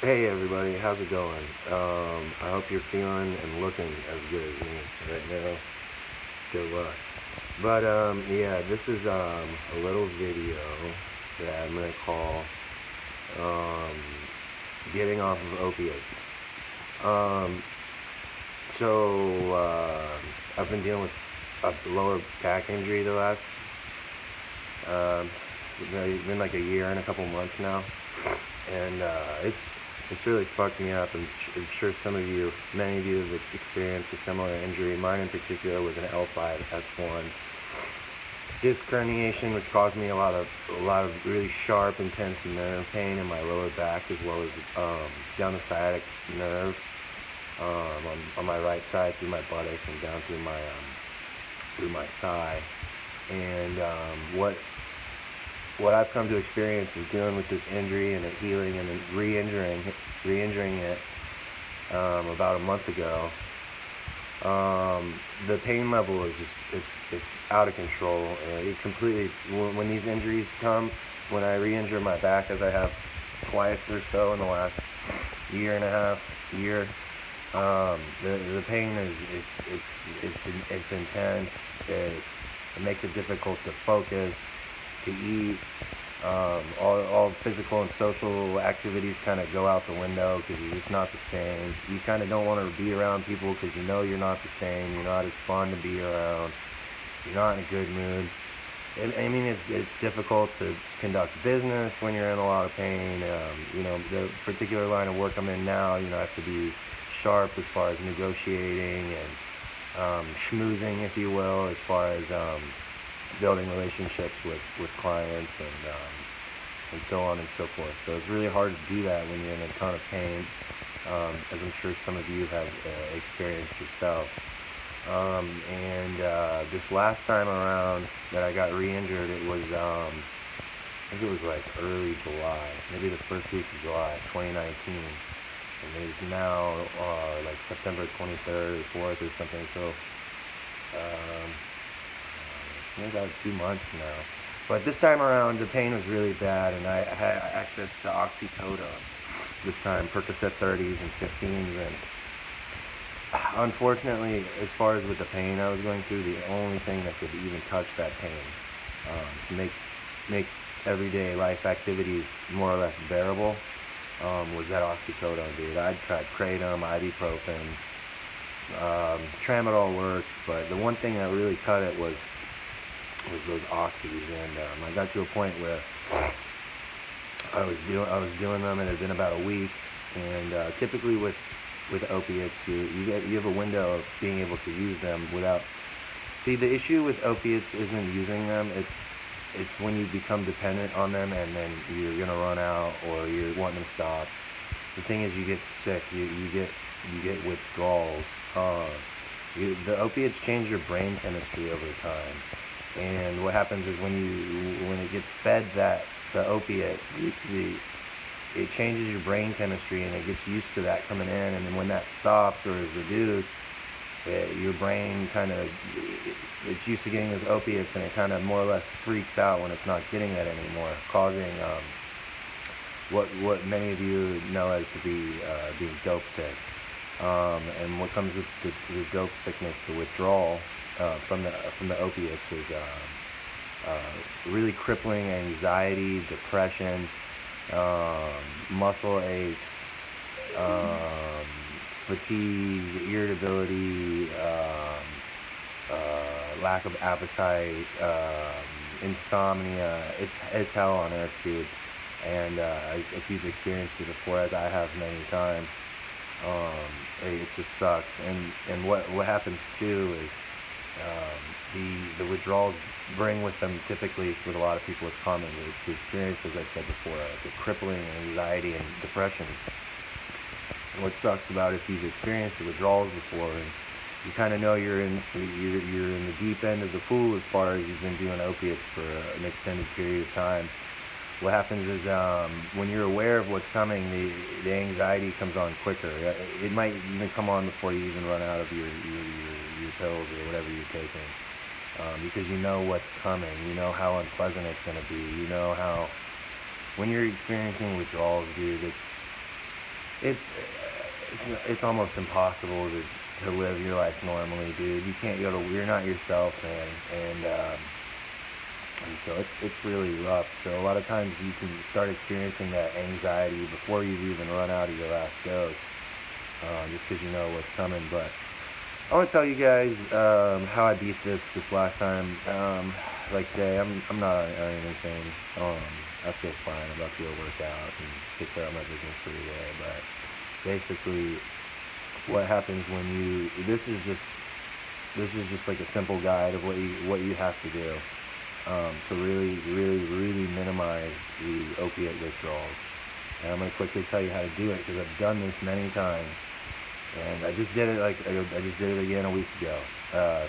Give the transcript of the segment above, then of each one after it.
Hey everybody, how's it going? I hope you're feeling and looking as good as me right now. Good luck. But yeah, this is a little video that I'm gonna call um, "Getting Off of Opiates." Um, I've been dealing with a lower back injury the last um, it's been like a year and a couple months now, and it's really fucked me up. I'm sure many of you have experienced a similar injury. Mine in particular was an L5 S1 disc herniation, which caused me a lot of really sharp, intense nerve pain in my lower back, as well as down the sciatic nerve on my right side through my buttock and down through my thigh. And what I've come to experience in dealing with this injury and it healing and then re-injuring it about a month ago, the pain level is just it's out of control. It completely when these injuries come, when I re-injure my back, as I have twice or so in the last year and a half, year, the pain is it's intense. It makes it difficult to focus, to eat. All physical and social activities kind of go out the window because you're just not the same. You kind of don't want to be around people because you know you're not the same. You're not as fun to be around. You're not in a good mood. I mean, it's difficult to conduct business when you're in a lot of pain. The particular line of work I'm in now, I have to be sharp as far as negotiating and schmoozing, if you will, as far as building relationships with clients and so on and so forth. So it's really hard to do that when you're in a ton of pain, as I'm sure some of you have experienced yourself. This last time around that I got re-injured, it was I think it was like early July, maybe the first week of July, 2019, and it is now like September 23rd or 4th or something. So maybe about 2 months now. But this time around, the pain was really bad, and I had access to oxycodone. This time, Percocet 30s and 15s, and unfortunately, as far as with the pain I was going through, the only thing that could even touch that pain to make everyday life activities more or less bearable was that oxycodone, dude. I'd tried kratom, ibuprofen, tramadol works, but the one thing that really cut it was those oxys, and I got to a point where I was doing them, and it had been about a week, and typically with opiates, you have a window of being able to use them without. See, the issue with opiates isn't using them; it's when you become dependent on them, and then you're gonna run out or you're wanting to stop. The thing is, you get sick. You get withdrawals. The opiates change your brain chemistry over time, and what happens is when it gets fed the opiate, it changes your brain chemistry and it gets used to that coming in, and then when that stops or is reduced, your brain it's used to getting those opiates, and it kind of more or less freaks out when it's not getting that anymore, causing what many of you know as to be being dope sick. And what comes with the dope sickness, the withdrawal from the opiates, is really crippling anxiety, depression, muscle aches, fatigue, irritability, lack of appetite, insomnia. It's hell on earth, dude. And if you've experienced it before, as I have many times, it just sucks. And what happens too is the withdrawals bring with them, typically with a lot of people, it's common to experience, as I said before, the crippling anxiety and depression. And what sucks about if you've experienced the withdrawals before, and you kind of know you're in the deep end of the pool as far as you've been doing opiates for an extended period of time. What happens is when you're aware of what's coming, the anxiety comes on quicker. It might even come on before you even run out of your pills or whatever you're taking, because you know what's coming. You know how unpleasant it's going to be. You know how when you're experiencing withdrawals, dude, it's it's almost impossible to live your life normally, dude. You can't go to, you're not yourself, man. And so it's really rough. So a lot of times you can start experiencing that anxiety before you've even run out of your last dose, just because you know what's coming. But I want to tell you guys how I beat this last time. Like today, I'm not on anything. I feel fine. I'm about to go work out and take care of my business for the day. But basically, what happens when you, this is just like a simple guide of what you have to do to really minimize the opiate withdrawals. And I'm going to quickly tell you how to do it, because I've done this many times, and I just did it I just did it again a week ago.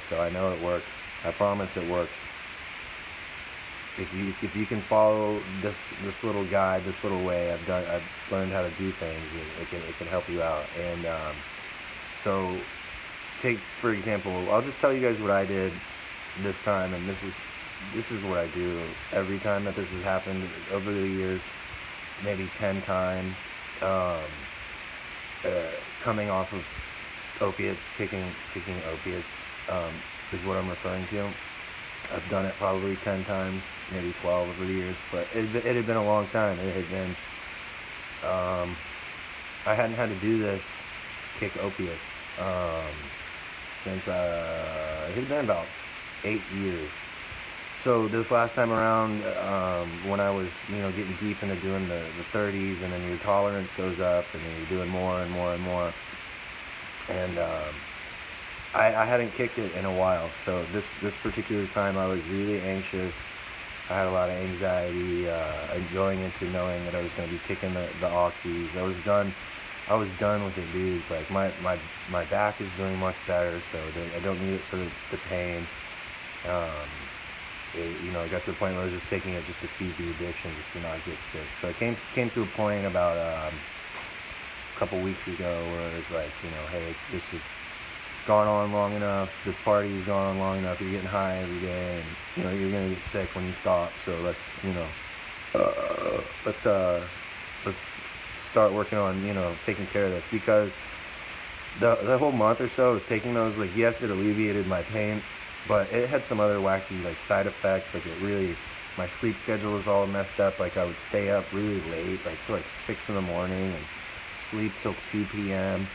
So I know it works. I promise it works. If you can follow this little guide, this little way I've learned how to do things, it can help you out. And so take, for example, I'll just tell you guys what I did this time, and this is what I do every time that this has happened over the years, maybe 10 times. Coming off of opiates, kicking opiates, is what I'm referring to. I've done it probably 10 times, maybe 12 over the years, but it had been a long time. It had been, I hadn't had to do this, kick opiates, since, it had been about 8 years. So this last time around, when I was, getting deep into doing the 30s, and then your tolerance goes up, and then you're doing more and more and more, and I hadn't kicked it in a while. So this particular time I was really anxious. I had a lot of anxiety going into knowing that I was going to be kicking the oxys. I was done with it, dude. It's like my back is doing much better, so I don't need it for the pain. It got to the point where I was just taking it just to feed the addiction, just to not get sick. So I came to a point about a couple weeks ago where it was like, hey, this has gone on long enough. This party's gone on long enough. You're getting high every day, and you're gonna get sick when you stop. So let's start working on taking care of this, because the whole month or so I was taking those. Like, yes, it alleviated my pain, but it had some other wacky side effects. Like, my sleep schedule was all messed up. Like, I would stay up really late, till 6 in the morning, and sleep till 2 p.m.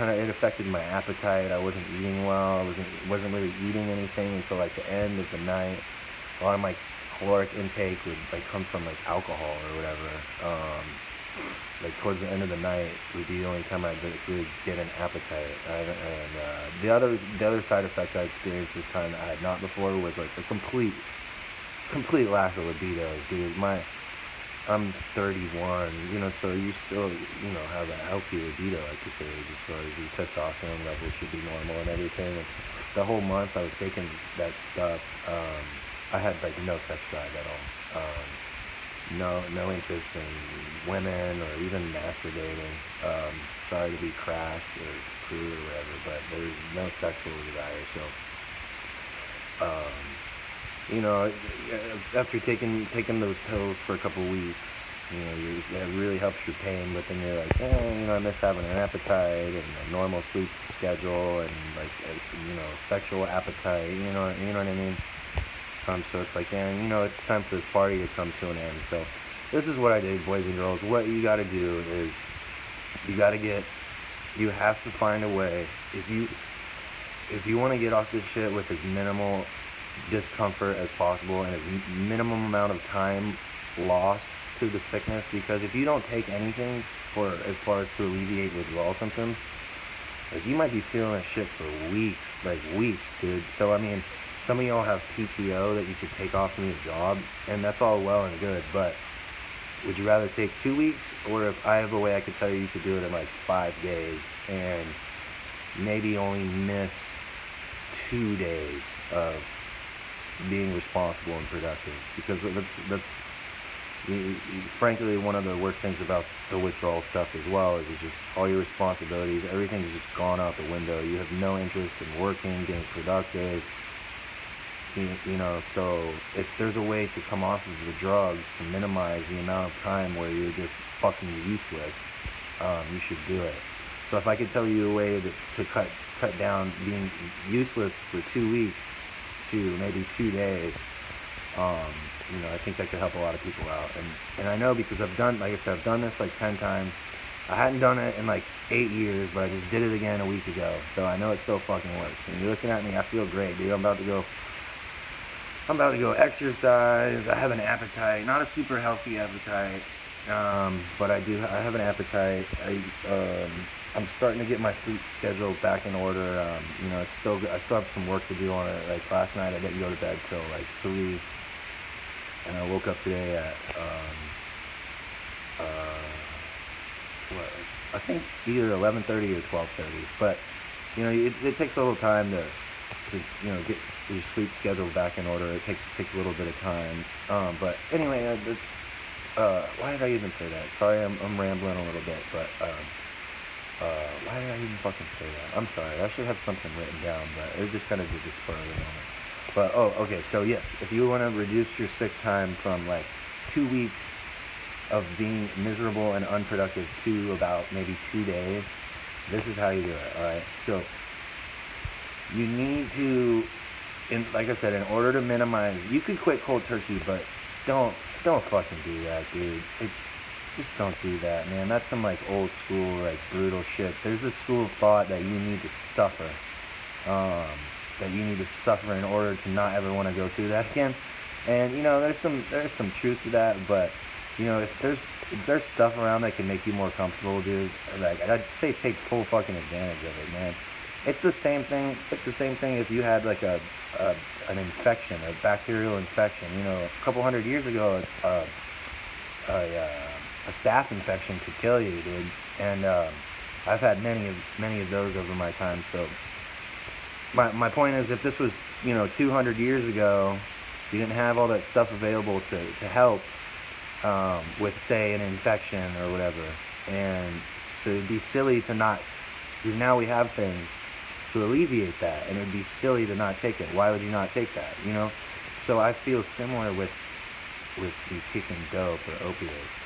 It affected my appetite. I wasn't eating well. I wasn't really eating anything until the end of the night. A lot of my caloric intake would come from alcohol or whatever. Towards the end of the night would be the only time I'd really get an appetite. The other side effect I experienced this time that I had not before was a complete lack of libido, dude. I'm 31, so you still, have a healthy libido, like you say, as far as your testosterone level should be normal and everything. And the whole month I was taking that stuff, I had no sex drive at all. No interest in women or even masturbating. Sorry to be crass or crude or whatever, but there's no sexual desire. So, after taking those pills for a couple weeks, it really helps your pain. But then you're like, I miss having an appetite and a normal sleep schedule and sexual appetite. You know what I mean? So it's it's time for this party to come to an end. So this is what I did, boys and girls. What you got to do is you have to find a way. If you want to get off this shit with as minimal discomfort as possible and as minimum amount of time lost to the sickness, because if you don't take anything as far as to alleviate withdrawal symptoms, you might be feeling that shit for weeks, dude. So some of y'all have PTO that you could take off from your job, and that's all well and good, but would you rather take 2 weeks, or if I have a way I could tell you could do it in 5 days and maybe only miss 2 days of being responsible and productive? Because that's frankly one of the worst things about the withdrawal stuff as well, is it's just all your responsibilities, everything's just gone out the window. You have no interest in working, being productive, So if there's a way to come off of the drugs to minimize the amount of time where you're just fucking useless, you should do it. So if I could tell you a way to cut down being useless for 2 weeks to maybe 2 days, I think that could help a lot of people out. And I know because I've done, like I said, I've done this like 10 times. I hadn't done it in like 8 years, but I just did it again a week ago. So I know it still fucking works. And you're looking at me, I feel great, dude. I'm about to go exercise. I have an appetite, not a super healthy appetite, but I have an appetite. I'm starting to get my sleep schedule back in order. I still have some work to do on it. Like last night, I didn't go to bed till like 3, and I woke up today at I think either 11:30 or 12:30. But it takes a little time to get your sleep schedule back in order. It takes a little bit of time. But anyway, why did I even say that? Sorry, I'm rambling a little bit, but why did I even fucking say that? I'm sorry. I should have something written down, but it just kind of did the spur of the moment. But okay. So yes, if you want to reduce your sick time from like 2 weeks of being miserable and unproductive to about maybe 2 days, this is how you do it. All right. So you need to, like I said, in order to minimize, you could quit cold turkey, but don't fucking do that, dude. Just don't do that, man. That's some like old school, like brutal shit. There's this school of thought that you need to suffer, in order to not ever want to go through that again. And there's some truth to that, but if there's stuff around that can make you more comfortable, dude, like I'd say take full fucking advantage of it, man. It's the same thing if you had like an infection, a bacterial infection. A couple hundred years ago, a staph infection could kill you, dude. And I've had many of those over my time. So my point is, if this was 200 years ago, you didn't have all that stuff available to help with, say, an infection or whatever. And so it'd be silly to not, because now we have things to alleviate that, and it'd be silly to not take it. Why would you not take that? So I feel similar with the kicking dope or opiates,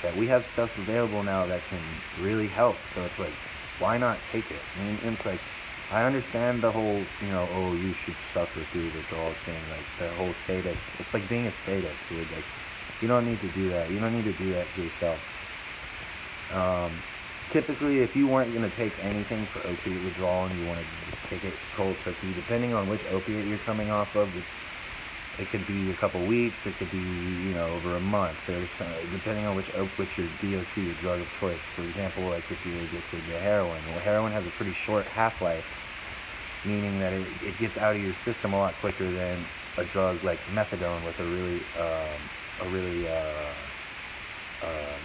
that we have stuff available now that can really help. So it's like, why not take it? And it's like, I understand the whole, you should suffer through withdrawals thing, like the whole sadist. It's like being a sadist, dude. Like, you don't need to do that. You don't need to do that to yourself. Typically, if you weren't going to take anything for opiate withdrawal and you want to just kick it cold turkey, depending on which opiate you're coming off of, it could be a couple weeks, it could be, over a month. There's depending on which your DOC, your drug of choice. For example, like if you're addicted to heroin. Well, heroin has a pretty short half-life, meaning that it gets out of your system a lot quicker than a drug like methadone with a really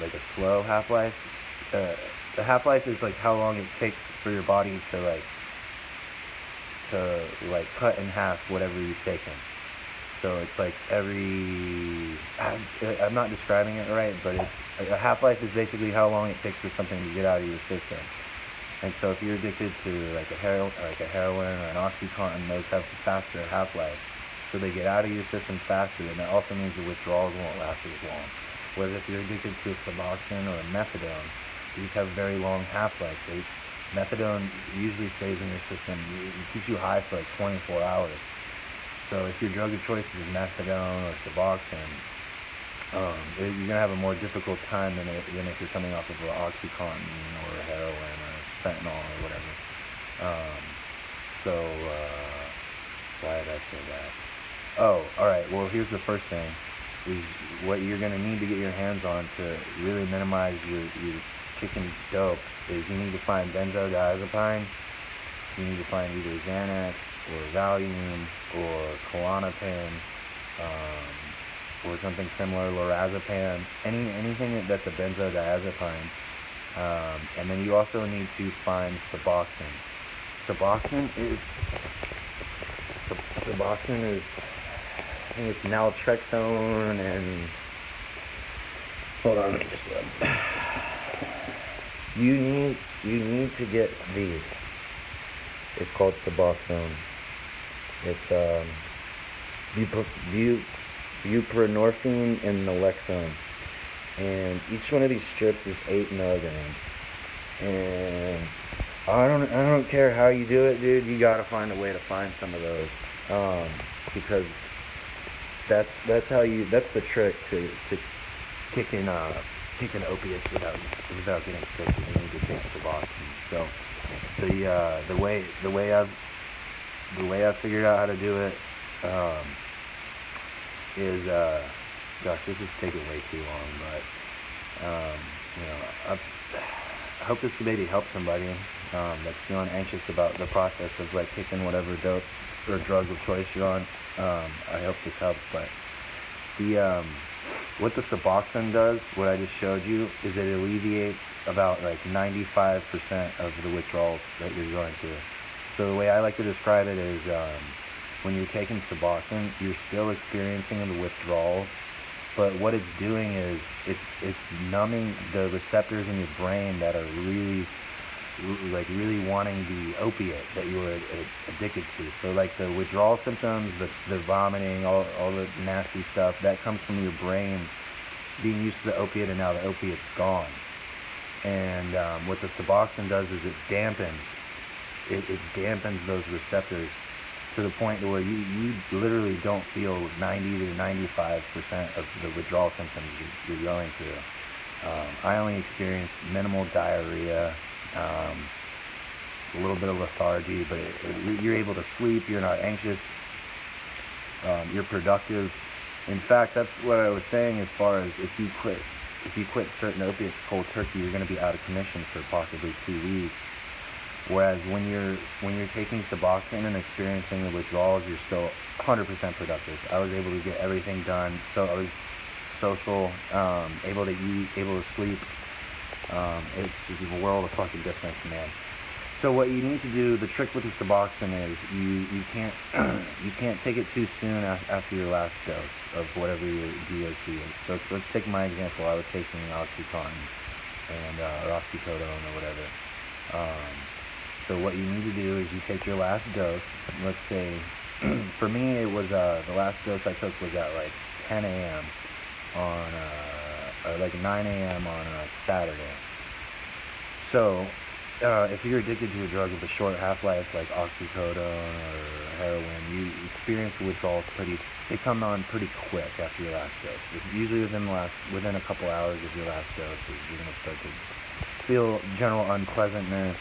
like a slow half-life. The half-life is like how long it takes for your body to cut in half whatever you've taken. So it's like I'm not describing it right, but it's a half-life is basically how long it takes for something to get out of your system. And so if you're addicted to like a heroin or an OxyContin, those have a faster half-life. So they get out of your system faster, and that also means the withdrawals won't last as long. Whereas if you're addicted to a Suboxone or a methadone, these have very long half-life. Methadone usually stays in your system. It keeps you high for like 24 hours. So if your drug of choice is methadone or Suboxone, you're going to have a more difficult time than if you're coming off of an OxyContin or heroin or fentanyl or whatever. Why did I say that? Oh, alright, well here's the first thing, is what you're going to need to get your hands on to really minimize your kicking dope, is you need to find benzodiazepines, you need to find either Xanax or Valium or Klonopin, or something similar, lorazepam, anything that's a benzodiazepine. And then you also need to find Suboxone. Suboxone is, I think it's naltrexone and, hold on, let me just look. You need to get these. It's called Suboxone. It's buprenorphine and naloxone, and each one of these strips is 8 milligrams. And I don't care how you do it, dude. You gotta find a way to find some of those, because that's the trick to kicking opiates without getting sick, is you need to take Suboxone. So the way I've figured out how to do it is gosh, this is taking way too long, but I hope this could maybe help somebody that's feeling anxious about the process of like kicking whatever dope or drug of choice you're on. I hope this helped, but what the Suboxone does, what I just showed you, is it alleviates about like 95% of the withdrawals that you're going through. So the way I like to describe it is when you're taking Suboxone, you're still experiencing the withdrawals, but what it's doing is it's numbing the receptors in your brain that are really wanting the opiate that you were addicted to. So like the withdrawal symptoms, the vomiting, all the nasty stuff, that comes from your brain being used to the opiate, and now the opiate's gone. And what the Suboxone does is it dampens those receptors to the point where you literally don't feel 90 to 95% of the withdrawal symptoms you're going through. I only experienced minimal diarrhea, a little bit of lethargy, but you're able to sleep, you're not anxious, you're productive. In fact, that's what I was saying, as far as if you quit certain opiates cold turkey, you're going to be out of commission for possibly 2 weeks. Whereas when you're taking Suboxone and experiencing the withdrawals, you're still 100% productive. I was able to get everything done, so I was social, able to eat, able to sleep. It's a world of fucking difference, man. So what you need to do, the trick with the Suboxone is you can't take it too soon after your last dose of whatever your DOC is. So let's take my example. I was taking Oxycontin and or oxycodone or whatever. So what you need to do is you take your last dose. Let's say, for me, it was the last dose I took was at like 10 a.m. on or like 9 a.m. on a Saturday. So if you're addicted to a drug with a short half-life like oxycodone or heroin, you experience the withdrawals they come on pretty quick after your last dose. Usually within a couple hours of your last dose, you're going to start to feel general unpleasantness.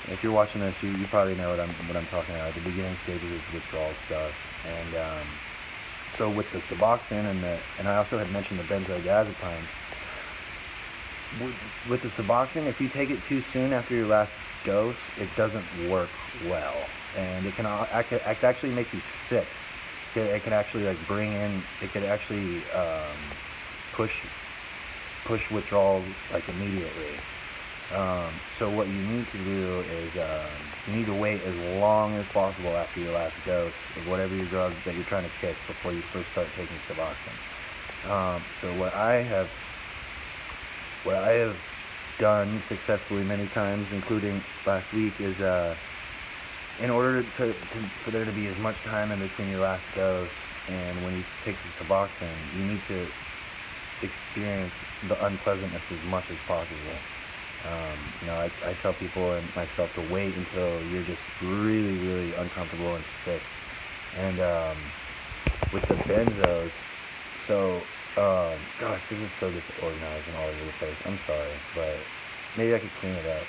If you're watching this, you probably know what I'm talking about, the beginning stages of withdrawal stuff. And so with the Suboxone and I also had mentioned the benzodiazepines. With the Suboxone, if you take it too soon after your last dose, it doesn't work well, and it can actually make you sick. It can actually it could actually push withdrawal like immediately. So what you need to do is you need to wait as long as possible after your last dose of whatever your drug that you're trying to kick before you first start taking Suboxone. So what I have done successfully many times, including last week, is in order for there to be as much time in between your last dose and when you take the Suboxone, you need to experience the unpleasantness as much as possible. I tell people and myself to wait until you're just really, really uncomfortable and sick. And with the benzos, so gosh, this is so disorganized and all over the place. I'm sorry, but maybe I could clean it up.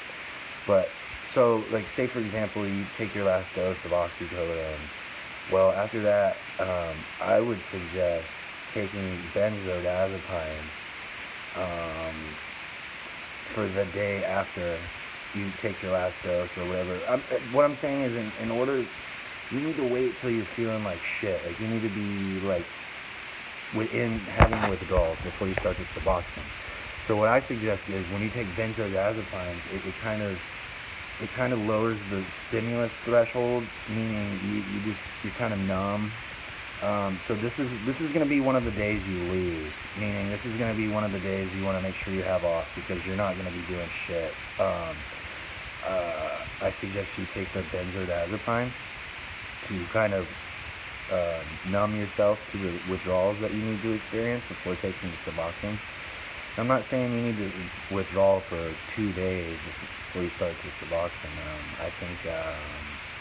But so, like, say for example, you take your last dose of oxycodone. Well, after that, I would suggest taking benzodiazepines for the day after you take your last dose or whatever. What I'm saying is, in order, you need to wait till you're feeling like shit. Like, you need to be like within having withdrawals before you start the Suboxone. So what I suggest is when you take benzodiazepines, it kind of lowers the stimulus threshold, meaning you're kind of numb. So this is going to be one of the days you lose, meaning this is going to be one of the days you want to make sure you have off because you're not going to be doing shit. I suggest you take the benzodiazepines to kind of numb yourself to the withdrawals that you need to experience before taking the Suboxone. I'm not saying you need to withdraw for 2 days before you start the Suboxone. I think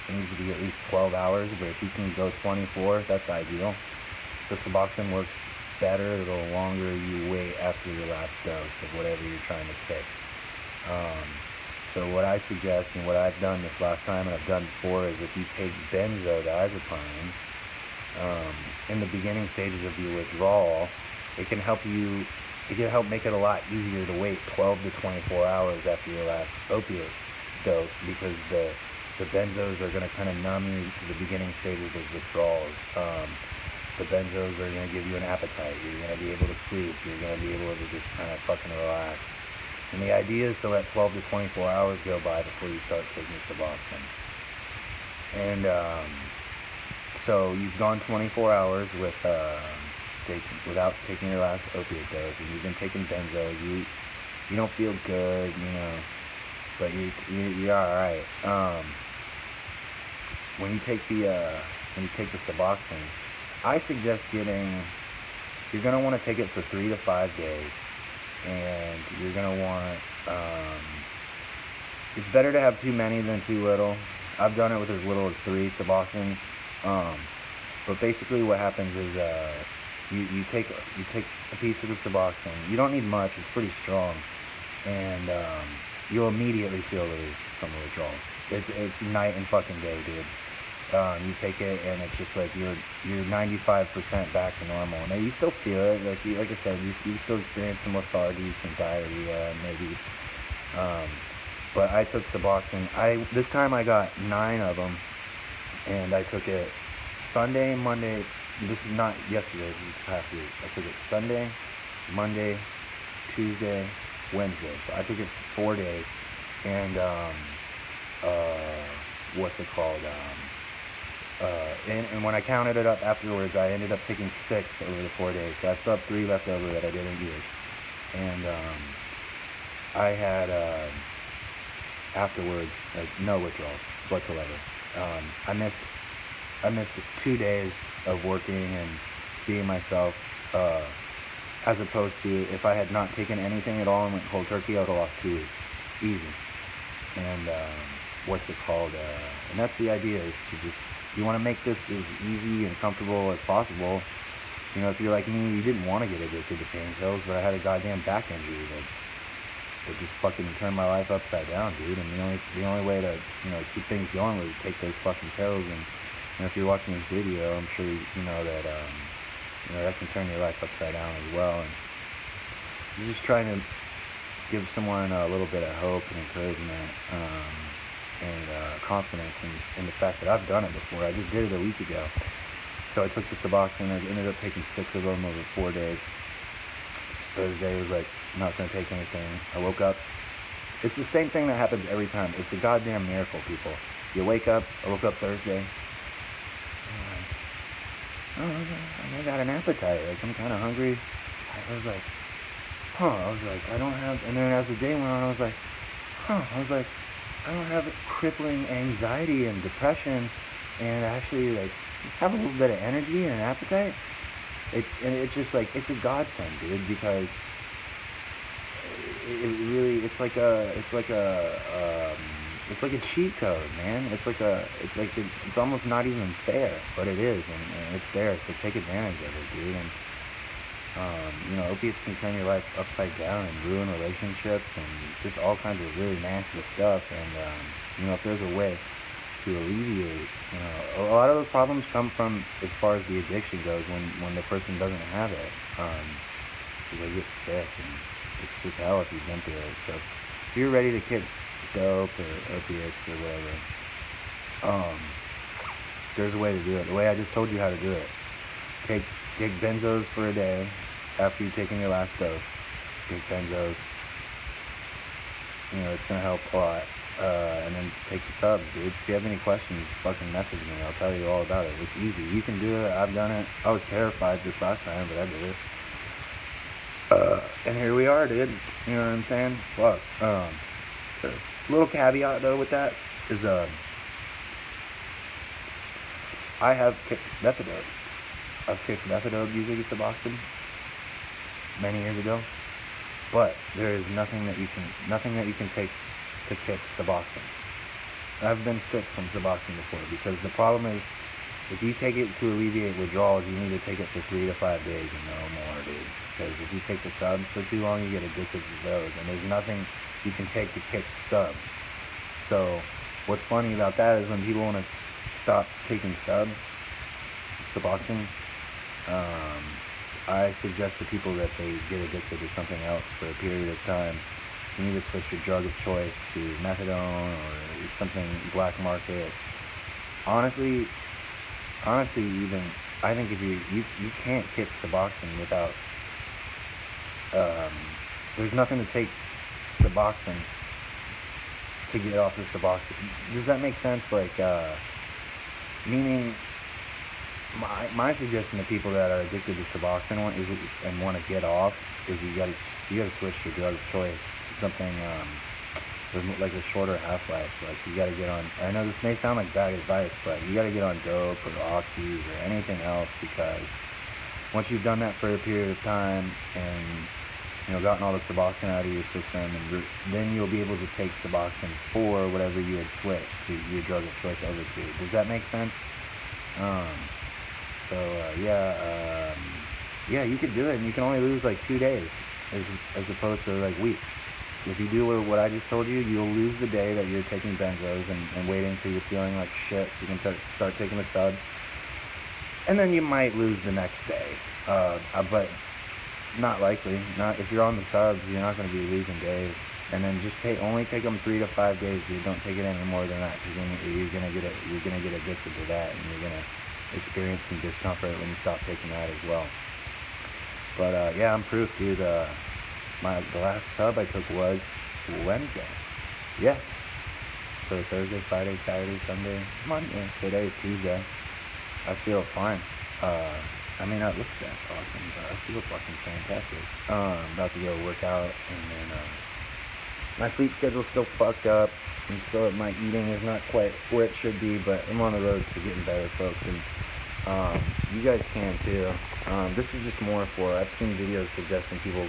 it needs to be at least 12 hours, but if you can go 24, that's ideal. The Suboxone works better the longer you wait after your last dose of whatever you're trying to kick. So what I suggest, and what I've done this last time and I've done before, is if you take benzodiazepines in the beginning stages of your withdrawal, it can help make it a lot easier to wait 12 to 24 hours after your last opiate dose, because the benzos are going to kind of numb you to the beginning stages of withdrawals. The benzos are going to give you an appetite. You're going to be able to sleep. You're going to be able to just kind of fucking relax. And the idea is to let 12 to 24 hours go by before you start taking Suboxone. And so you've gone 24 hours without taking your last opiate dose, and you've been taking benzos. You don't feel good, but you're all right. When you take the Suboxone, I suggest you're gonna want to take it for 3 to 5 days, and you're gonna want. It's better to have too many than too little. I've done it with as little as 3 Suboxones. But basically, what happens is you take a piece of the Suboxone. You don't need much; it's pretty strong, and you'll immediately feel relief from the withdrawals. It's night and fucking day, dude. You take it, and it's just like you're 95% back to normal. Now you still feel it, like I said, you still experience some lethargy, some diarrhea, maybe. But I took Suboxone. This time I got 9 of them, and I took it Sunday, Monday. This is not yesterday. This is the past week. I took it Sunday, Monday, Tuesday, Wednesday. So I took it 4 days, and what's it called? And when I counted it up afterwards, I ended up taking 6 over the 4 days. So I still have 3 left over that I didn't use. And I had afterwards no withdrawals whatsoever. I missed 2 days of working and being myself, as opposed to if I had not taken anything at all and went cold turkey, I would have lost 2 weeks, easy. And what's it called? And that's the idea, is to just, you want to make this as easy and comfortable as possible. If you're like me, you didn't want to get addicted to pain pills, but I had a goddamn back injury that just fucking turned my life upside down, dude. And the only way to keep things going was to take those fucking pills. And if you're watching this video, I'm sure you know that that can turn your life upside down as well. And I'm just trying to give someone a little bit of hope and encouragement. And confidence in the fact that I've done it before. I just did it a week ago. So I took the Suboxone. I ended up taking 6 of them over 4 days. Thursday was like, not going to take anything. I woke up. It's the same thing that happens every time. It's a goddamn miracle, people. You wake up. I woke up Thursday. I got an appetite. I'm kind of hungry. I was like, I don't have. And then as the day went on, I was like, I don't have crippling anxiety and depression, and actually have a little bit of energy and an appetite. It's just like, it's a godsend, dude, because it's like a cheat code, man. It's almost not even fair, but it is, and it's there. So take advantage of it, dude. And opiates can turn your life upside down and ruin relationships and just all kinds of really nasty stuff. And if there's a way to alleviate, a lot of those problems come from, as far as the addiction goes, when the person doesn't have it, because they get sick, and it's just hell if you've been through it. So if you're ready to kick dope or opiates or whatever, there's a way to do it. The way I just told you how to do it. Take benzos for a day after you've taken your last dose. Take benzos. It's gonna help a lot. And then take the subs, dude. If you have any questions, fucking message me. I'll tell you all about it. It's easy. You can do it. I've done it. I was terrified this last time, but I did it. And here we are, dude. You know what I'm saying? Fuck. A little caveat though with that is I have kicked methadone. I've kicked methadone using Suboxone many years ago, but there is nothing that you can take to kick Suboxone. I've been sick from Suboxone before, because the problem is, if you take it to alleviate withdrawals, you need to take it for 3 to 5 days and no more, dude. Because if you take the subs for too long, you get addicted to those, and there's nothing you can take to kick subs. So what's funny about that is when people want to stop taking Suboxone, I suggest to people that they get addicted to something else for a period of time. You need to switch your drug of choice to methadone or something black market. Honestly, even I think if you can't kick Suboxone without there's nothing to take Suboxone to get off the Suboxone. Does that make sense? Like, meaning, my suggestion to people that are addicted to Suboxone is, and want to get off, is you gotta switch your drug of choice to something with like a shorter half-life. Like, you gotta get on, I know this may sound like bad advice, but you gotta get on dope or oxys or anything else, because once you've done that for a period of time and gotten all the Suboxone out of your system, and then you'll be able to take Suboxone for whatever you had switched your drug of choice over to. Does that make sense? Yeah, you could do it, and you can only lose like 2 days, as opposed to like weeks. If you do what I just told you, you'll lose the day that you're taking benzos and waiting until you're feeling like shit so you can start taking the subs. And then you might lose the next day, but not likely. Not if you're on the subs, you're not going to be losing days. And then just only take them 3 to 5 days, dude. Don't take it any more than that, because then you're gonna get addicted to that, and you're gonna experience some discomfort when you stop taking that as well. But yeah, I'm proof, dude. The last sub I took was Wednesday. Yeah. So Thursday, Friday, Saturday, Sunday, Monday. Today is Tuesday. I feel fine. I may not look that awesome, but I feel fucking fantastic. About to go work out, and then my sleep schedule's still fucked up, and so my eating is not quite where it should be, but I'm on the road to getting better, folks, and you guys can too. This is just more for, I've seen videos suggesting people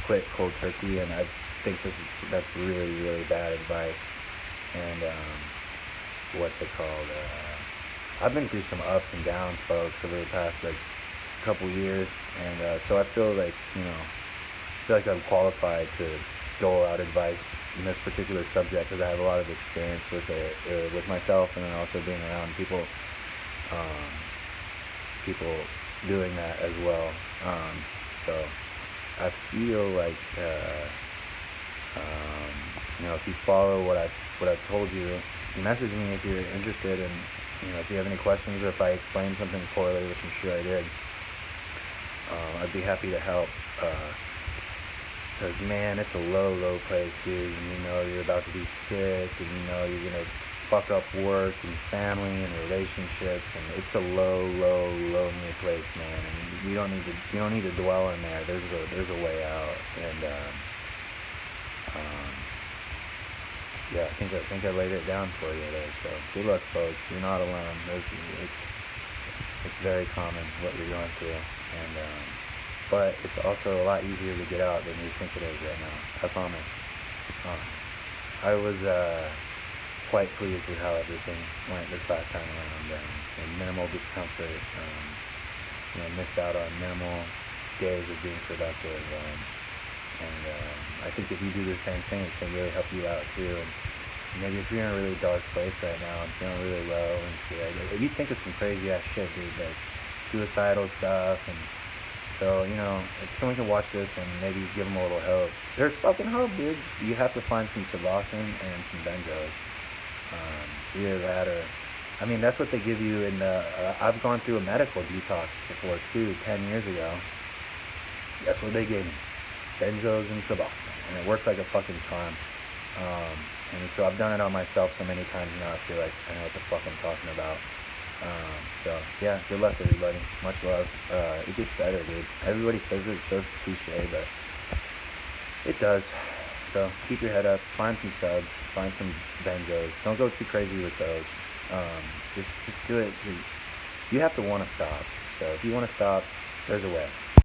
quit cold turkey, and I think that's really, really bad advice. And what's it called? I've been through some ups and downs, folks, over the past like couple years, and so I feel like I'm qualified to dole out advice in this particular subject, because I have a lot of experience with it, with myself, and then also being around people doing that as well. So I feel like if you follow what I've told you, message me if you're interested, and if you have any questions, or if I explained something poorly, which I'm sure I did. I'd be happy to help, because man, it's a low place, dude, and you're about to be sick, and you're gonna fuck up work and family and relationships, and it's a lonely place, man, and you don't need to dwell in there. There's a way out, and yeah, I think I laid it down for you there. So good luck, folks. You're not alone. It's very common what you're going through, and but it's also a lot easier to get out than you think it is right now. I promise. I was quite pleased with how everything went this last time around, and minimal discomfort. Missed out on minimal days of being productive, and I think if you do the same thing, it can really help you out too. And maybe if you're in a really dark place right now and feeling really low and scared, if you think of some crazy ass shit, dude, like suicidal stuff, and so if someone can watch this and maybe give them a little hope, there's fucking hope, dude. You have to find some Suboxone and some benzos, either that or, that's what they give you in the, I've gone through a medical detox before too, 10 years ago. That's what they gave me, benzos and Suboxone, and it worked like a fucking charm. And so I've done it on myself so many times now, I feel like I know what the fuck I'm talking about. So yeah, good luck, everybody. Much love. It gets better, dude. Everybody says it's so cliche, but it does. So keep your head up, find some subs, find some benzos. Don't go too crazy with those. Just do it you have to want to stop. So if you want to stop, there's a way.